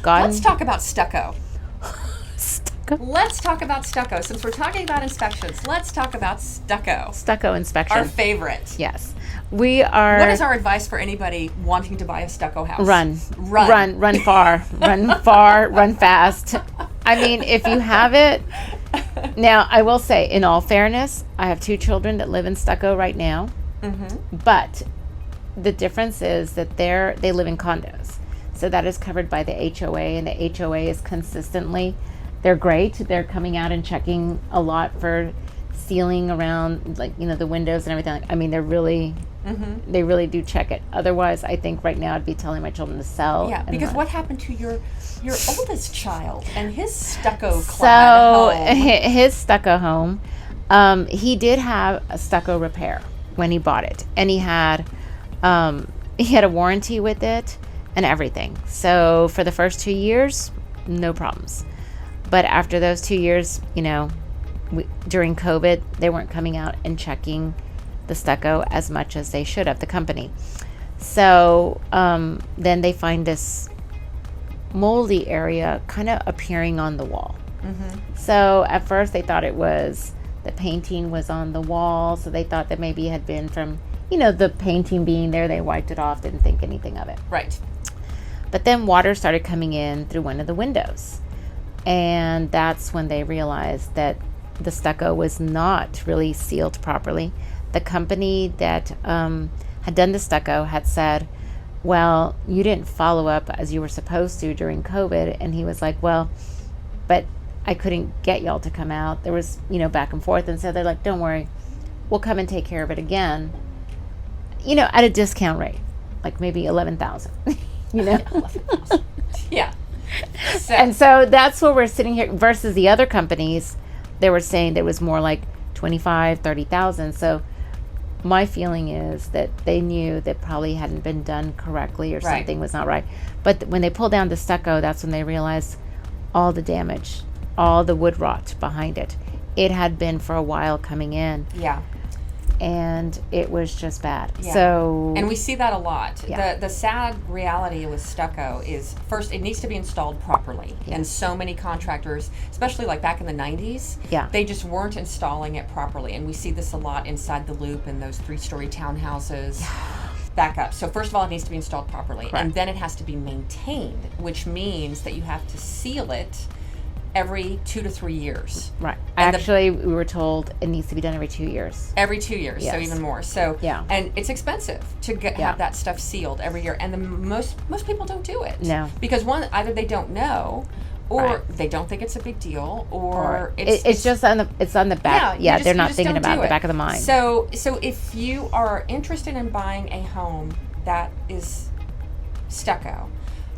gotten... Let's talk about stucco. Stucco? Let's talk about stucco. Since we're talking about inspections, let's talk about stucco. Stucco inspection. Our favorite. Yes. We are... What is our advice for anybody wanting to buy a stucco house? Run far, run fast. I mean, if you have it... Now, I will say, in all fairness, I have 2 children that live in stucco right now. Mm-hmm. But the difference is that they live in condos. So that is covered by the HOA, and the HOA is consistently... They're great. They're coming out and checking a lot for sealing around, like, the windows and everything. I mean, they really do check it. Otherwise, I think right now I'd be telling my children to sell. Yeah, because run. What happened to your oldest child and his stucco clad home? His stucco home, he did have a stucco repair when he bought it, and he had a warranty with it and everything. So for the first 2 years, no problems. But after those 2 years, during COVID, they weren't coming out and checking the stucco as much as they should have, the company. So then they find this moldy area kind of appearing on the wall. Mm-hmm. So at first they thought it was the painting was on the wall. So they thought that maybe it had been from, the painting being there. They wiped it off, didn't think anything of it. Right. But then water started coming in through one of the windows. And that's when they realized that the stucco was not really sealed properly. The company that had done the stucco had said, well, you didn't follow up as you were supposed to during COVID. And he was like, well, but I couldn't get y'all to come out. There was, back and forth. And so they're like, don't worry, we'll come and take care of it again, at a discount rate, like maybe $11,000, 11,000. Yeah. And so that's where we're sitting here versus the other companies. They were saying that it was more like 25, 30,000. So my feeling is that they knew that probably hadn't been done correctly or something was not right. But when they pulled down the stucco, that's when they realized all the damage, all the wood rot behind it. It had been for a while coming in. Yeah. And it was just bad. Yeah. So, and we see that a lot. Yeah. The sad reality with stucco is, first, it needs to be installed properly. Yeah. And so many contractors, especially like back in the 90s, they just weren't installing it properly. And we see this a lot inside the Loop in those 3-story townhouses. Back up. So first of all, it needs to be installed properly. Correct. And then it has to be maintained, which means that you have to seal it every 2 to 3 years. Right. Actually, we were told it needs to be done every 2 years. Every 2 years, so even more. So and it's expensive to have that stuff sealed every year, and most people don't do it. No, because either they don't know, or they don't think it's a big deal, or it's just on the back. Yeah, they're not thinking about the back of the mind. So if you are interested in buying a home that is stucco,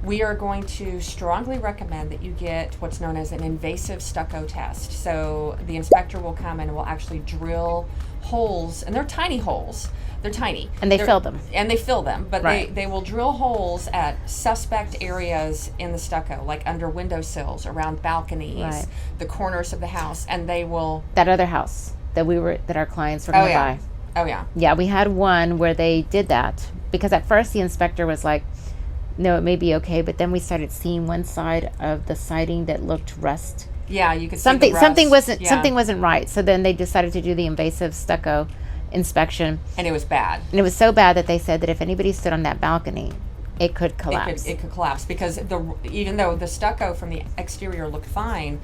we are going to strongly recommend that you get what's known as an invasive stucco test. So the inspector will come and will actually drill holes, and they're tiny holes. They're tiny. And they fill them. And they fill them, but they will drill holes at suspect areas in the stucco, like under windowsills, around balconies, the corners of the house, and they will... That other house that our clients were going to buy. Oh, yeah. Yeah, we had one where they did that, because at first the inspector was like, no, it may be okay, but then we started seeing one side of the siding that looked rust. Yeah, you could something. See the rust. Something wasn't right. So then they decided to do the invasive stucco inspection, and it was bad. And it was so bad that they said that if anybody stood on that balcony, it could collapse. It could collapse because even though the stucco from the exterior looked fine,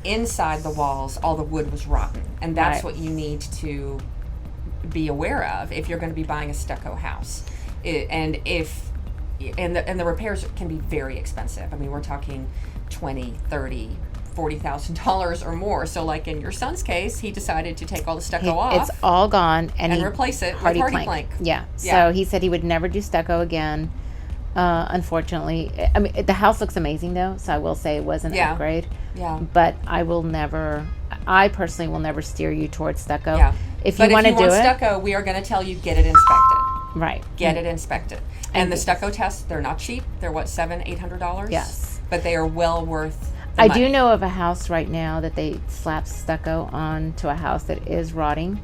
inside the walls all the wood was rotten, and that's what you need to be aware of if you're going to be buying a stucco house. And the repairs can be very expensive. I mean, we're talking $20,000, $30,000, $40,000 or more. So like in your son's case, he decided to take all the stucco off. It's all gone. And replace it with hardy plank. Yeah. So he said he would never do stucco again. Unfortunately, I mean, the house looks amazing though. So I will say it was an upgrade. Yeah. But I personally will never steer you towards stucco. Yeah. If you want stucco, we are going to tell you get it inspected. Right. Get it inspected. And the stucco tests, they're not cheap. They're what, $700-800? Yes. But they are well worth the money. money. I do know of a house right now that they slap stucco on to a house that is rotting.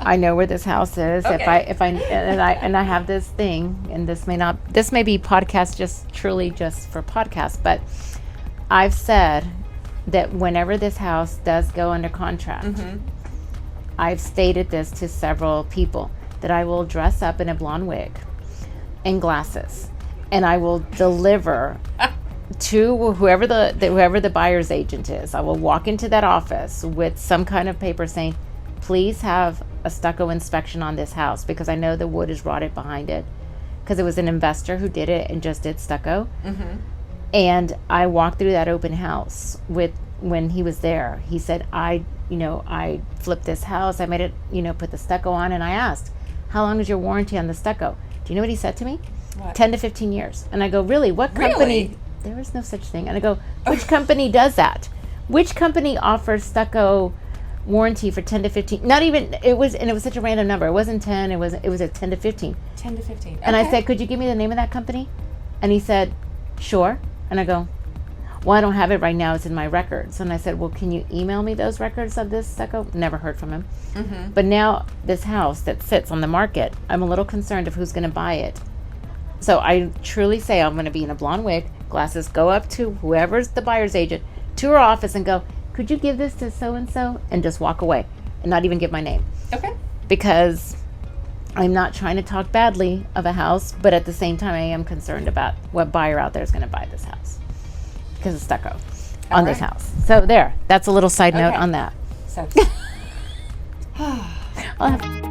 I know where this house is. Okay. If I and I have this thing, and this may be podcast just truly just for podcast, but I've said that whenever this house does go under contract, I've stated this to several people that I will dress up in a blonde wig and glasses, and I will deliver to whoever the buyer's agent is. I will walk into that office with some kind of paper saying, please have a stucco inspection on this house, because I know the wood is rotted behind it, because it was an investor who did it and just did stucco. And I walked through that open house when he was there. He said, I flipped this house, I made it, put the stucco on, and I asked, how long is your warranty on the stucco? Do you know what he said to me? What? 10 to 15 years. And I go, really? What company? Really? There is no such thing. And I go, which company does that? Which company offers stucco warranty for 10 to 15? Not even, it was such a random number. It wasn't 10, it was a 10 to 15. 10 to 15. And I Okay. said, could you give me the name of that company? And he said, sure. And I go, well, I don't have it right now. It's in my records. And I said, well, can you email me those records of this stucco? Never heard from him. But now this house that sits on the market, I'm a little concerned of who's going to buy it. So I truly say I'm going to be in a blonde wig, glasses, go up to whoever's the buyer's agent, to her office and go, could you give this to so-and-so? And just walk away and not even give my name. Okay. Because I'm not trying to talk badly of a house, but at the same time, I am concerned about what buyer out there is going to buy this house because of stucco on this house. So there, that's a little side note Okay. on that. So. I'll have